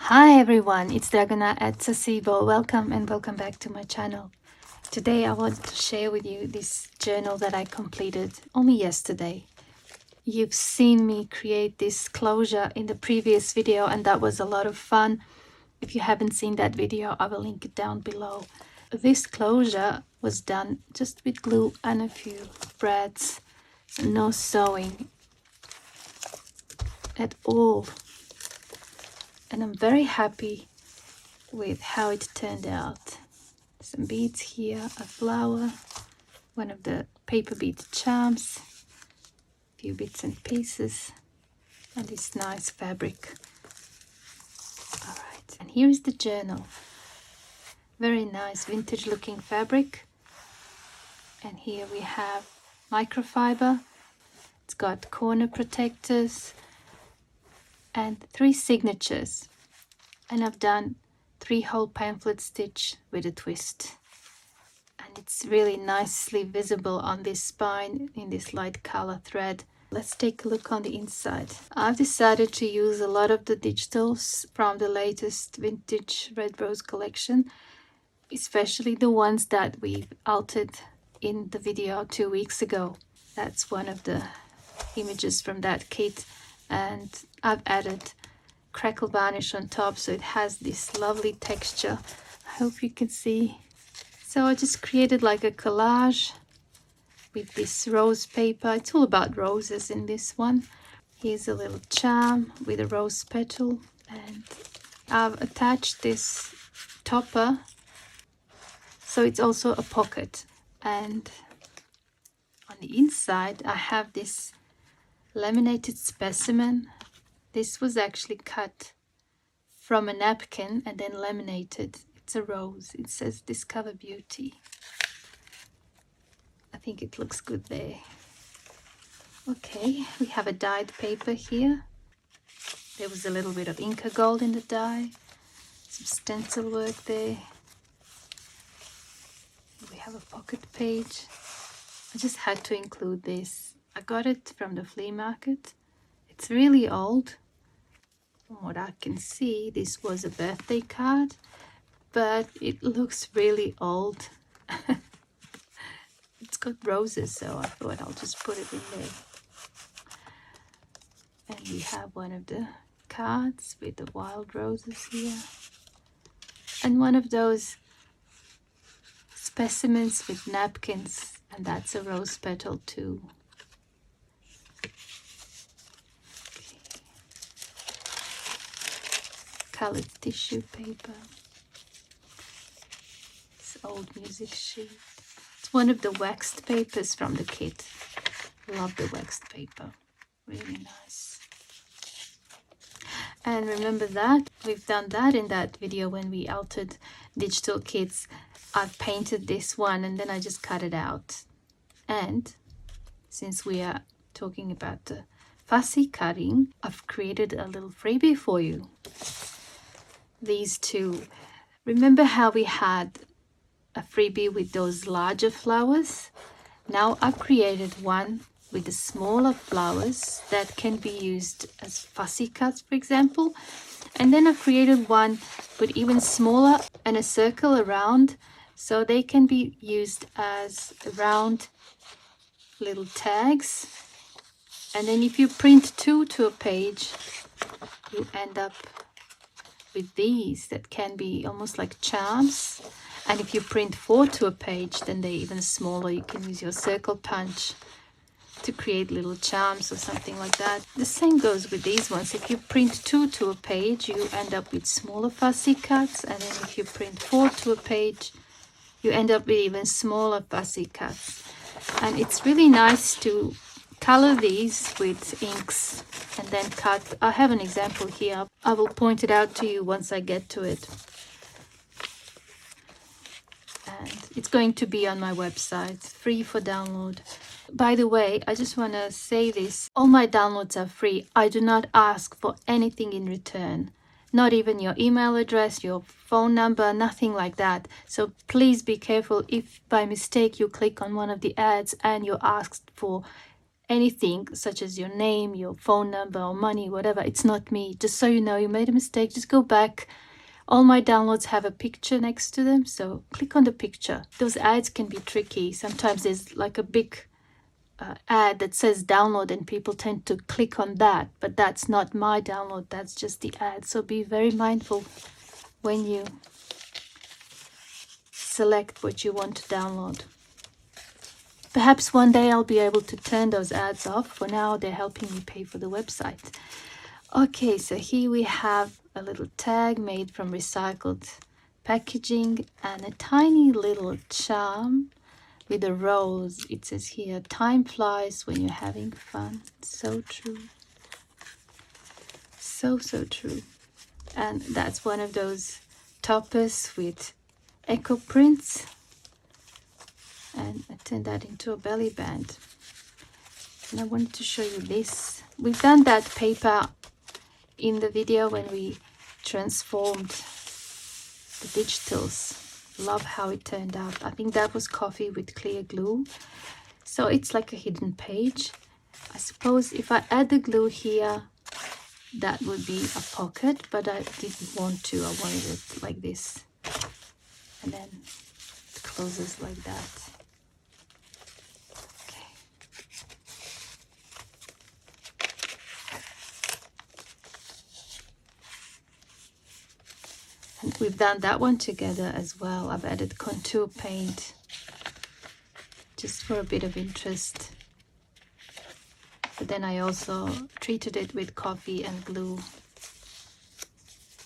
Hi everyone, it's Dragona at Saacibo. Welcome and welcome back to my channel. Today I want to share with you this journal that I completed only yesterday. You've seen me create this closure in the previous video and that was a lot of fun. If you haven't seen that video, I will link it down below. This closure was done just with glue and a few threads, no sewing at all. And I'm very happy with how it turned out. Some beads here, a flower, one of the paper bead charms, a few bits and pieces, and this nice fabric. Alright, and here is the journal. Very nice vintage looking fabric. And here we have microfiber. It's got corner protectors and 3 signatures. And I've done 3-hole pamphlet stitch with a twist. And it's really nicely visible on this spine in this light color thread. Let's take a look on the inside. I've decided to use a lot of the digitals from the latest vintage Red Rose collection, especially the ones that we've altered in the video 2 weeks ago. That's one of the images from that kit, and I've added crackle varnish on top so it has this lovely texture. I hope you can see. So I just created like a collage with this rose paper. It's all about roses in this one. Here's a little charm with a rose petal, and I've attached this topper so it's also a pocket. And on the inside I have this laminated specimen. This was actually cut from a napkin and then laminated. It's a rose. It says Discover Beauty. I think it looks good there. Okay, we have a dyed paper here. There was a little bit of Inca gold in the dye. Some stencil work there. We have a pocket page. I just had to include this. I got it from the flea market. It's really old. From what I can see, this was a birthday card, but it looks really old. It's got roses, so I thought I'll just put it in there. And we have one of the cards with the wild roses here. And one of those specimens with napkins, and that's a rose petal too. Colored tissue paper. This old music sheet. It's one of the waxed papers from the kit. Love the waxed paper. Really nice. And remember that we've done that in that video when we altered digital kits. I've painted this one and then I just cut it out. And since we are talking about the fussy cutting, I've created a little freebie for you. These two. Remember how we had a freebie with those larger flowers? Now I've created one with the smaller flowers that can be used as fussy cuts, for example. And then I've created one with even smaller and a circle around, so they can be used as round little tags. And then if you print 2 to a page, you end up with these that can be almost like charms. And if you print 4 to a page, then they're even smaller. You can use your circle punch to create little charms or something like that. The same goes with these ones. If you print 2 to a page, you end up with smaller fussy cuts, and then if you print 4 to a page, you end up with even smaller fussy cuts. And it's really nice to color these with inks and then cut. I have an example here. I will point it out to you once I get to it. And it's going to be on my website, free for download. By the way, I just want to say this. All my downloads are free. I do not ask for anything in return. Not even your email address, your phone number, nothing like that. So please be careful if by mistake you click on one of the ads and you're asked for anything such as your name, your phone number, or money, whatever. It's not me. Just so you know, you made a mistake, just go back. All my downloads have a picture next to them, so click on the picture. Those ads can be tricky. Sometimes there's like a big ad that says download and people tend to click on that, but that's not my download, that's just the ad. So be very mindful when you select what you want to download. Perhaps one day I'll be able to turn those ads off. For now, they're helping me pay for the website. Okay, so here we have a little tag made from recycled packaging and a tiny little charm with a rose. It says here, time flies when you're having fun. So true. So true. And that's one of those toppers with echo prints. And I turned that into a belly band. And I wanted to show you this. We've done that paper in the video when we transformed the digitals. Love how it turned out. I think that was coffee with clear glue. So it's like a hidden page. I suppose if I add the glue here, that would be a pocket, but I didn't want to. I wanted it like this. And then it closes like that. And we've done that one together as well. I've added contour paint just for a bit of interest. But then I also treated it with coffee and glue.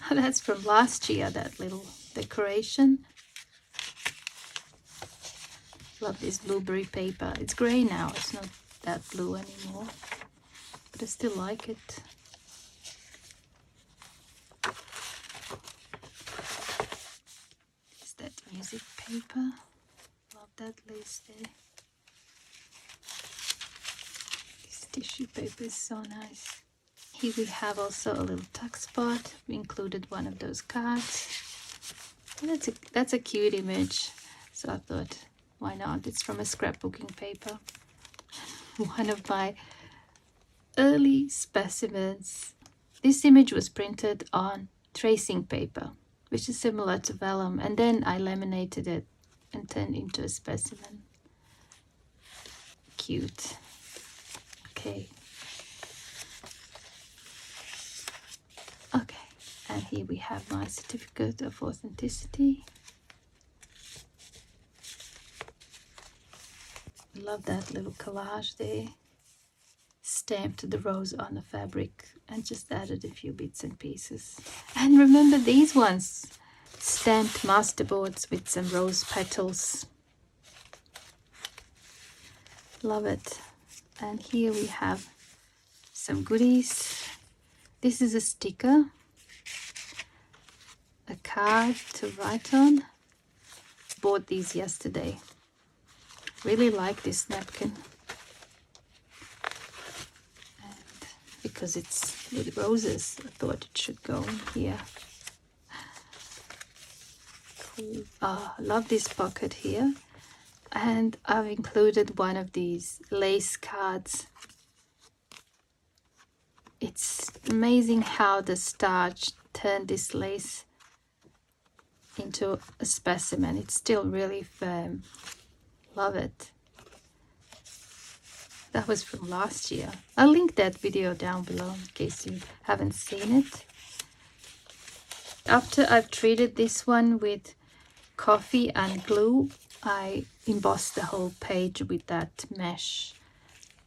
That's from last year, that little decoration. Love this blueberry paper. It's grey now, it's not that blue anymore. But I still like it. Music paper. Love that lace there. This tissue paper is so nice. Here we have also a little tuck spot. We included one of those cards. And that's a cute image. So I thought, why not? It's from a scrapbooking paper. One of my early specimens. This image was printed on tracing paper, which is similar to vellum, and then I laminated it and turned into a specimen. Cute. Okay. Okay, and here we have my certificate of authenticity. Love that little collage there. Stamped the rose on the fabric and just added a few bits and pieces. And remember these ones, stamped masterboards with some rose petals. Love it. And here we have some goodies. This is a sticker, a card to write on. Bought these yesterday. Really like this napkin. Because it's with roses, I thought it should go in here. Cool. I love this pocket here. And I've included one of these lace cards. It's amazing how the starch turned this lace into a specimen. It's still really firm. Love it. That was from last year. I'll link that video down below in case you haven't seen it. After I've treated this one with coffee and glue, I embossed the whole page with that mesh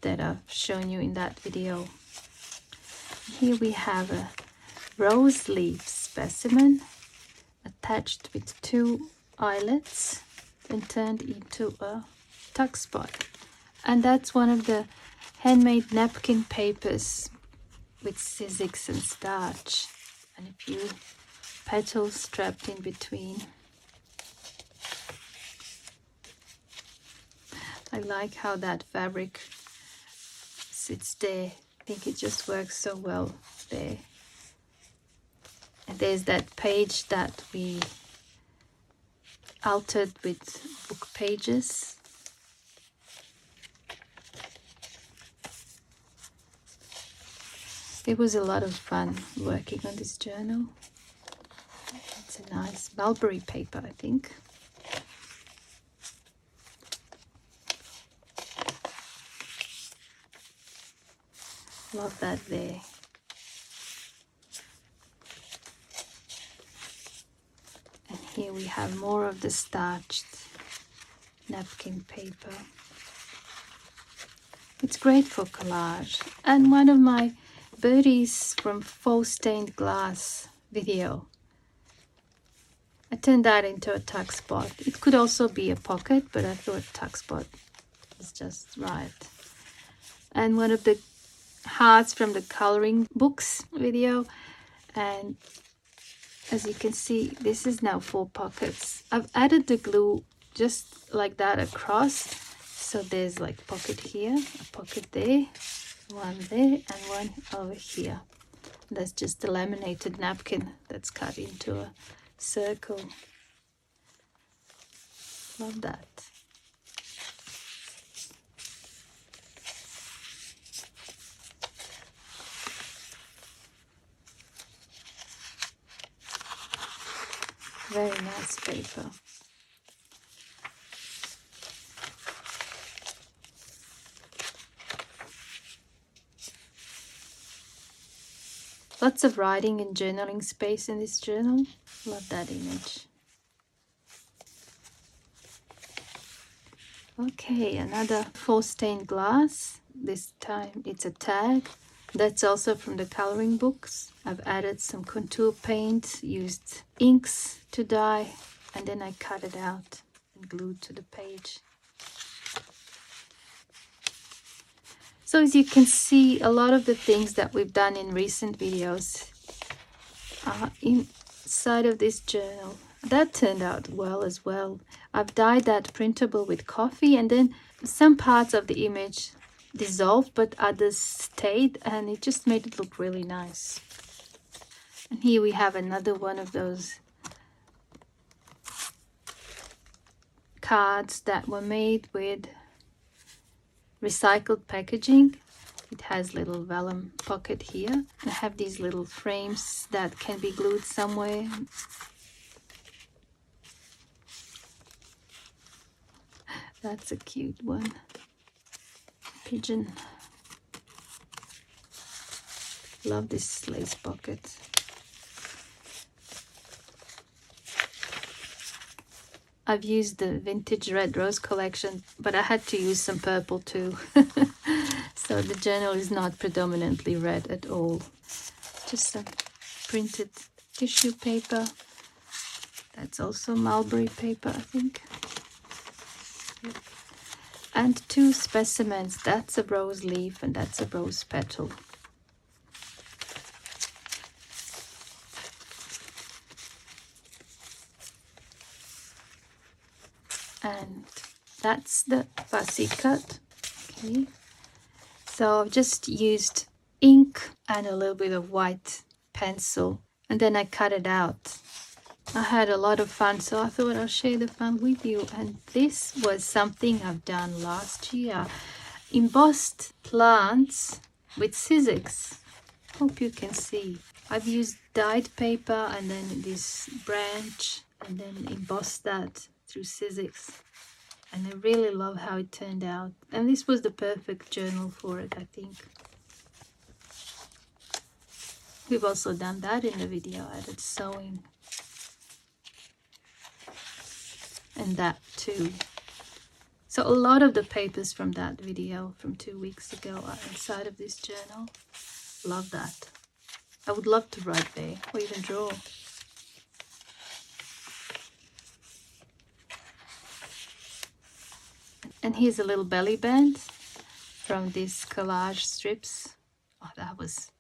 that I've shown you in that video. Here we have a rose leaf specimen attached with 2 eyelets and turned into a tuck spot. And that's one of the handmade napkin papers with Sizzix and Starch and a few petals strapped in between. I like how that fabric sits there. I think it just works so well there. And there's that page that we altered with book pages. It was a lot of fun working on this journal. It's a nice mulberry paper, I think. Love that there. And here we have more of the starched napkin paper. It's great for collage. And one of my birdies from faux stained glass video, I turned that into a tuck spot. It could also be a pocket, but I thought tuck spot is just right. And one of the hearts from the coloring books video, and as you can see, this is now 4 pockets. I've added the glue just like that across, so there's like pocket here, a pocket there, one there, and one over here. That's just the laminated napkin that's cut into a circle. Love that. Very nice paper. Lots of writing and journaling space in this journal. Love that image. Okay, another faux stained glass. This time it's a tag. That's also from the coloring books. I've added some contour paint, used inks to dye, and then I cut it out and glued to the page. So as you can see, a lot of the things that we've done in recent videos are inside of this journal. That turned out well as well. I've dyed that printable with coffee, and then some parts of the image dissolved, but others stayed, and it just made it look really nice. And here we have another one of those cards that were made with recycled packaging. It has little vellum pocket here. I have these little frames that can be glued somewhere. That's a cute one. Pigeon. Love this lace pocket. I've used the vintage red rose collection, but I had to use some purple too. So the journal is not predominantly red at all. Just some printed tissue paper. That's also mulberry paper, I think. Yep. And 2 specimens. That's a rose leaf and that's a rose petal. And that's the fussy cut. Okay, so I've just used ink and a little bit of white pencil, and then I cut it out. I had a lot of fun, so I thought I'll share the fun with you. And this was something I've done last year. Embossed plants with scissors. Hope you can see. I've used dyed paper and then this branch, and then embossed that through scissors, and I really love how it turned out. And this was the perfect journal for it, I think. We've also done that in the video, added sewing and that too. So a lot of the papers from that video from 2 weeks ago are inside of this journal. Love that. I would love to write there or even draw. And here's a little belly band from these collage strips. Oh, that was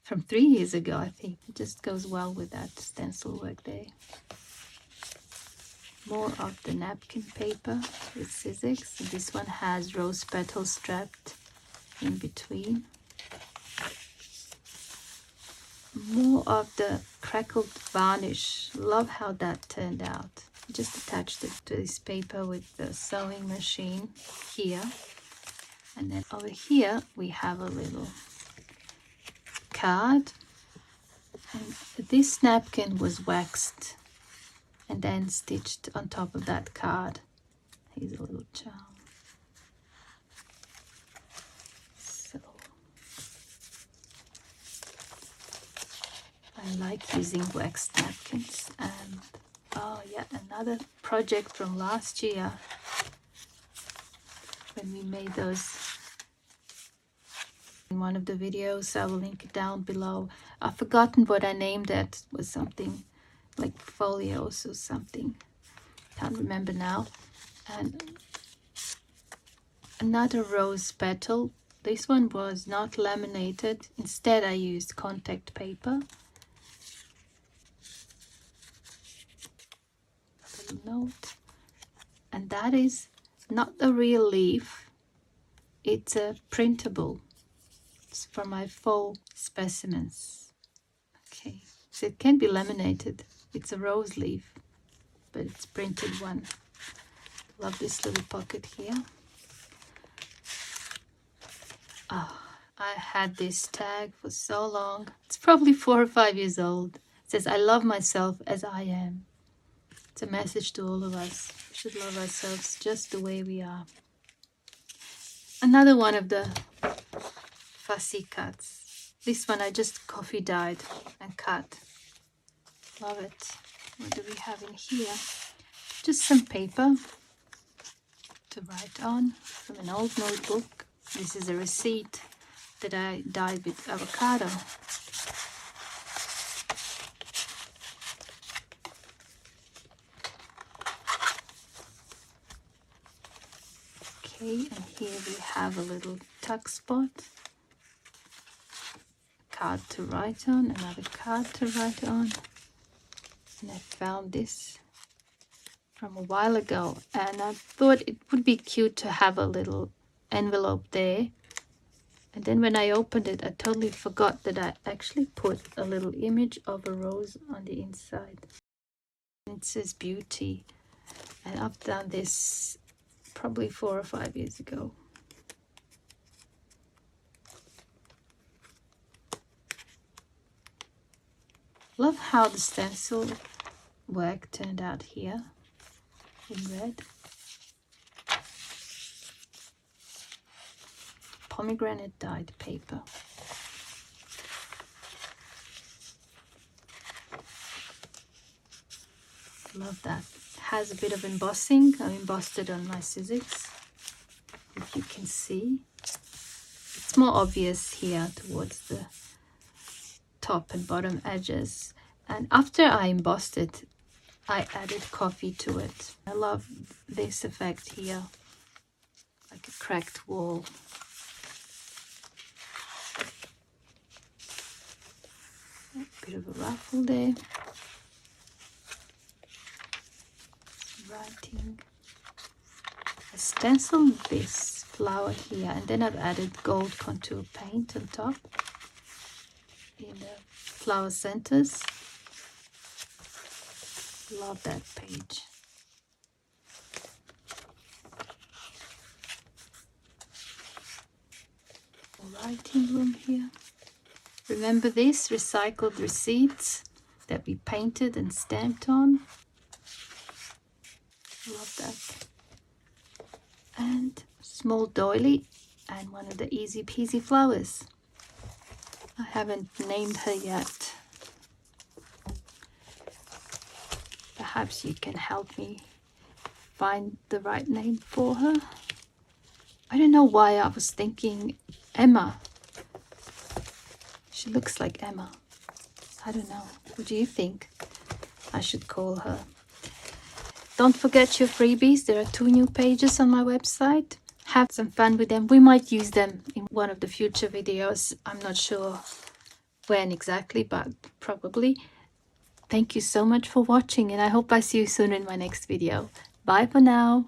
from 3 years ago, I think. It just goes well with that stencil work there. More of the napkin paper with scissors. This one has rose petals strapped in between. More of the crackled varnish. Love how that turned out. Just attached it to this paper with the sewing machine here, and then over here we have a little card. And this napkin was waxed and then stitched on top of that card. Here's a little charm. So I like using waxed napkins. And oh yeah, another project from last year when we made those in one of the videos. I will link it down below. I've forgotten what I named it. It was something like folios or something. Can't remember now. And another rose petal. This one was not laminated. Instead I used contact paper. A little note. And that is not a real leaf. It's a printable. It's for my fall specimens. Okay, so it can be laminated. It's a rose leaf, but it's printed one. Love this little pocket here. Oh, I had this tag for so long. It's probably 4 or 5 years old. It says, "I love myself as I am." It's a message to all of us. We should love ourselves just the way we are. Another one of the fussy cuts. This one I just coffee dyed and cut. Love it. What do we have in here? Just some paper to write on from an old notebook. This is a receipt that I dyed with avocado. Okay, and here we have a little tuck spot. Card to write on, another card to write on. And I found this from a while ago, and I thought it would be cute to have a little envelope there. And then when I opened it, I totally forgot that I actually put a little image of a rose on the inside. It says beauty, and I've done this probably 4 or 5 years ago. Love how the stencil work turned out here in red. Pomegranate dyed paper. Love that. Has a bit of embossing. I embossed it on my scissors, if you can see. It's more obvious here towards the top and bottom edges. And after I embossed it, I added coffee to it. I love this effect here, like a cracked wall. A bit of a ruffle there. Writing. I stenciled this flower here, and then I've added gold contour paint on top in the flower centers. Love that page. Writing room here. Remember this? Recycled receipts that we painted and stamped on. Love that. And small doily and one of the easy peasy flowers. I haven't named her yet. Perhaps you can help me find the right name for her. I don't know why I was thinking Emma. She looks like Emma. I don't know. What do you think I should call her? Don't forget your freebies. There are 2 new pages on my website. Have some fun with them. We might use them in one of the future videos. I'm not sure when exactly, but probably. Thank you so much for watching, and I hope I see you soon in my next video. Bye for now.